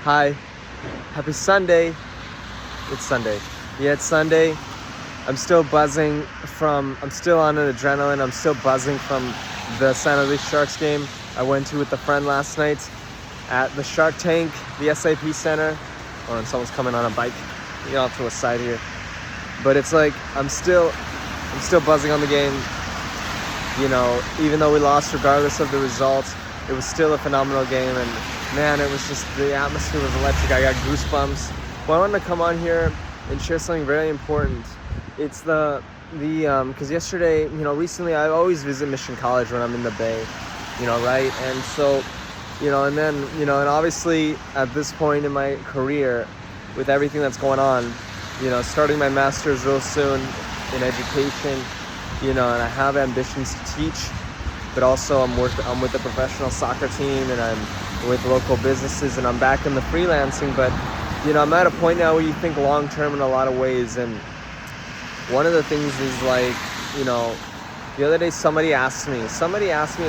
Hi, happy Sunday. It's Sunday. Yeah, it's Sunday. I'm still on an adrenaline. I'm still buzzing from the San Jose Sharks game I went to with a friend last night at the Shark Tank, the SAP Center. Oh, and someone's coming on a bike. Get off to a side here. But it's like, I'm still buzzing on the game. You know, even though we lost regardless of the results, it was still a phenomenal game, and man, it was just, the atmosphere was electric. I got goosebumps. Well, I wanted to come on here and share something very important. It's because yesterday, recently I always visit Mission College when I'm in the Bay, right? And so, and then, and obviously at this point in my career, with everything that's going on, starting my master's real soon in education, and I have ambitions to teach, but also I'm with a professional soccer team, and I'm with local businesses, and I'm back in the freelancing. But I'm at a point now where you think long term in a lot of ways, and one of the things is like, the other day somebody asked me a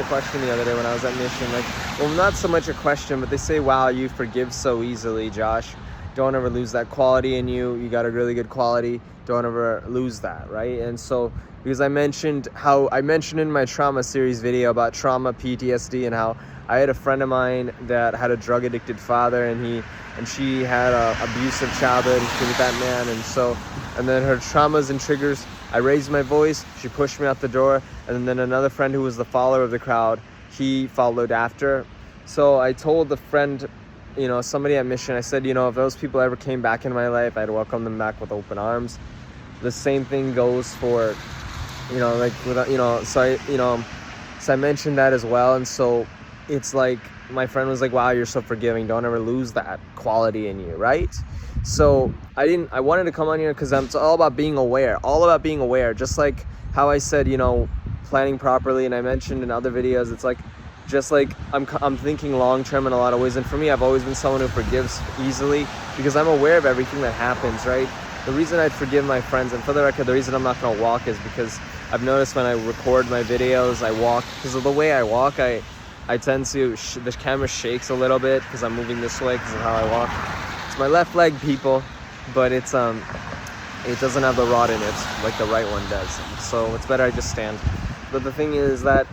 question the other day when I was at Mission, like, well, not so much a question, but they say, wow, you forgive so easily, Josh. Don't ever lose that quality in you. You got a really good quality. Don't ever lose that, right? And so, because I mentioned in my trauma series video about trauma, PTSD, and how I had a friend of mine that had a drug addicted father, and she had a abusive childhood with that man, and then her traumas and triggers, I raised my voice, she pushed me out the door, and then another friend who was the follower of the crowd, he followed after. So I told the friend, somebody at Mission, I said, if those people ever came back in my life, I'd welcome them back with open arms. The same thing goes for, so I mentioned that as well. And so it's like, my friend was like, wow, you're so forgiving. Don't ever lose that quality in you, right? So I wanted to come on here because it's all about being aware, just like how I said, planning properly. And I mentioned in other videos, it's like, just like I'm thinking long term in a lot of ways. And for me, I've always been someone who forgives easily because I'm aware of everything that happens, right? The reason I'd forgive my friends, and for the record, the reason I'm not gonna walk is because I've noticed when I record my videos, I walk, because of the way I walk, I tend to, the camera shakes a little bit because I'm moving this way because of how I walk. It's my left leg, people, but it doesn't have the rod in it like the right one does. So it's better I just stand. But the thing is that,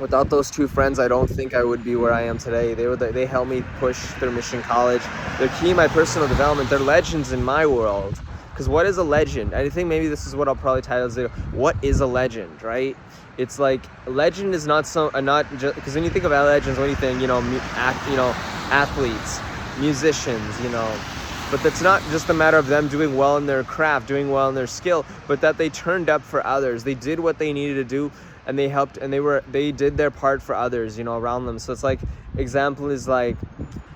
without those two friends, I don't think I would be where I am today. They helped me push through Mission College. They're key in my personal development. They're legends in my world. Because what is a legend? I think maybe this is what I'll probably title this video. What is a legend, right? It's like, a legend is not just, because when you think about legends, what do you think? Athletes, musicians, but that's not just a matter of them doing well in their craft, doing well in their skill, but that they turned up for others. They did what they needed to do, and they helped, and they did their part for others, around them. So it's like, example is like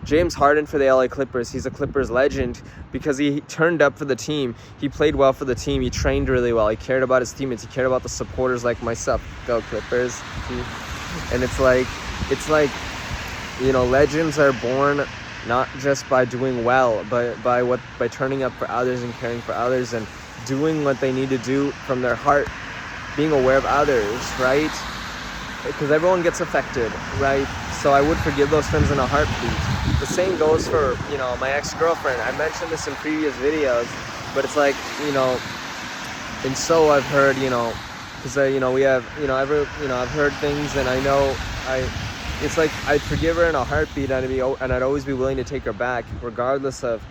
James Harden for the LA Clippers. He's a Clippers legend because he turned up for the team. He played well for the team. He trained really well. He cared about his teammates. He cared about the supporters like myself. Go Clippers. And it's like, legends are born not just by doing well, but by turning up for others and caring for others and doing what they need to do from their heart, being aware of others, right? Because everyone gets affected, right? So I would forgive those friends in a heartbeat. The same goes for, my ex-girlfriend. I mentioned this in previous videos, but it's like, and so I've heard, because we have, I've heard things, and I know it's like I'd forgive her in a heartbeat, and I'd always be willing to take her back, regardless of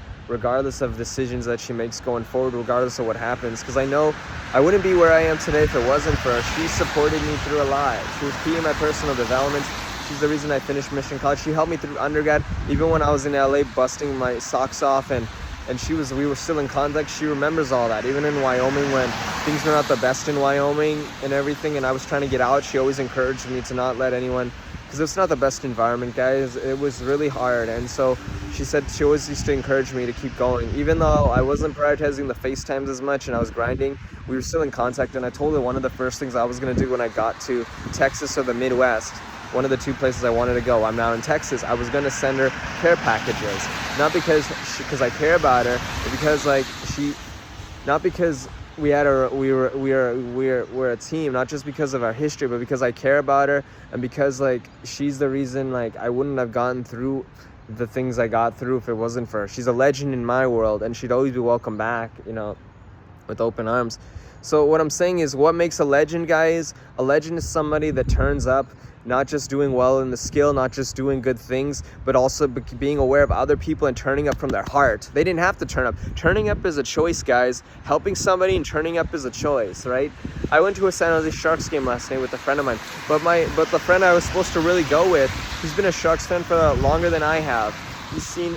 decisions that she makes going forward, regardless of what happens, because I know I wouldn't be where I am today if it wasn't for her. She supported me through a lot. She was key in my personal development. She's the reason I finished Mission College. She helped me through undergrad, even when I was in LA busting my socks off, and we were still in contact. She remembers all that. Even in Wyoming, when things were not the best in Wyoming and everything, and I was trying to get out, she always encouraged me to not let anyone, because it's not the best environment, guys. It was really hard. And so she said she always used to encourage me to keep going. Even though I wasn't prioritizing the FaceTimes as much and I was grinding, we were still in contact. And I told her one of the first things I was going to do when I got to Texas or the Midwest, one of the two places I wanted to go, I'm now in Texas, I was going to send her care packages. Not because I care about her, but because not because we're a team, not just because of our history, but because I care about her, and because she's the reason I wouldn't have gotten through the things I got through if it wasn't for her. She's a legend in my world, and she'd always be welcome back, you know, with open arms. So what I'm saying is, what makes a legend, guys? A legend is somebody that turns up, not just doing well in the skill, not just doing good things, but also being aware of other people and turning up from their heart. They didn't have to turn up. Turning up is a choice, guys. Helping somebody and turning up is a choice, right? I went to a San Jose Sharks game last night with a friend of mine, but the friend I was supposed to really go with, he's been a Sharks fan for longer than I have.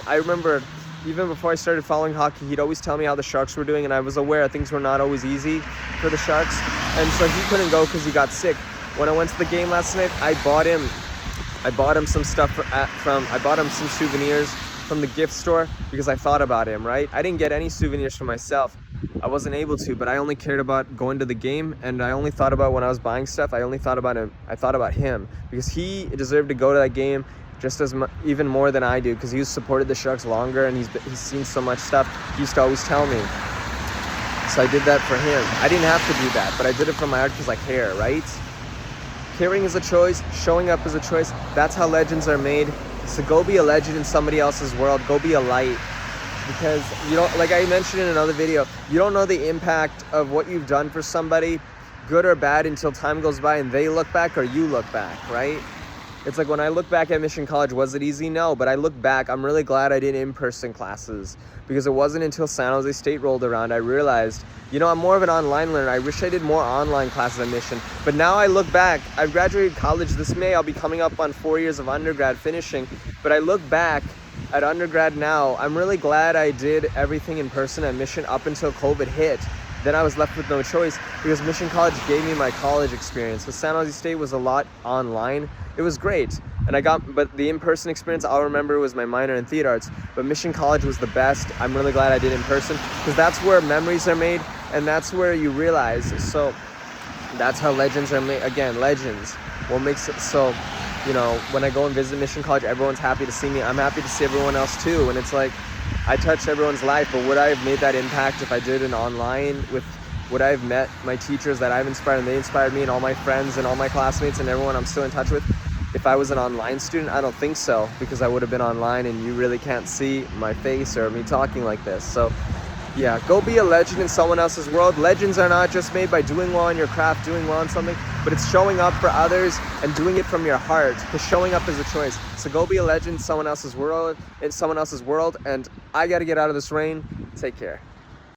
I remember, even before I started following hockey, he'd always tell me how the Sharks were doing, and I was aware things were not always easy for the Sharks, and so he couldn't go because he got sick. When I went to the game last night, I bought him some stuff I bought him some souvenirs from the gift store because I thought about him, right? I didn't get any souvenirs for myself. I wasn't able to, but I only cared about going to the game, and I only thought about when I was buying stuff, I only thought about him. I thought about him because he deserved to go to that game just as much, even more than I do, because he's supported the Sharks longer and he's seen so much stuff. He used to always tell me. So I did that for him. I didn't have to do that, but I did it from my heart because I care, right? Caring is a choice. Showing up is a choice. That's how legends are made. So go be a legend in somebody else's world. Go be a light. Because you don't, like I mentioned in another video, you don't know the impact of what you've done for somebody, good or bad, until time goes by and they look back or you look back, right? It's like when I look back at Mission College, was it easy? No, but I look back, I'm really glad I did in-person classes, because it wasn't until San Jose State rolled around I realized, you know, I'm more of an online learner. I wish I did more online classes at Mission. But now I look back, I've graduated college this May, I'll be coming up on 4 years of undergrad finishing, but I look back at undergrad now, I'm really glad I did everything in person at Mission up until COVID hit. Then I was left with no choice because Mission College gave me my college experience. So San Jose State was a lot online. It was great. But the in-person experience I'll remember was my minor in theater arts. But Mission College was the best. I'm really glad I did in person because that's where memories are made and that's where you realize. So that's how legends are made. Again, legends. What makes it so, you know, when I go and visit Mission College, everyone's happy to see me. I'm happy to see everyone else too. And it's like, I touched everyone's life, but would I have made that impact if I did it online? Would I have met my teachers that I've inspired and they inspired me and all my friends and all my classmates and everyone I'm still in touch with? If I was an online student, I don't think so, because I would have been online and you really can't see my face or me talking like this. So yeah, go be a legend in someone else's world. Legends are not just made by doing well in your craft, doing well in something, but it's showing up for others and doing it from your heart, because showing up is a choice. So go be a legend in someone else's world, and I got to get out of this rain. Take care.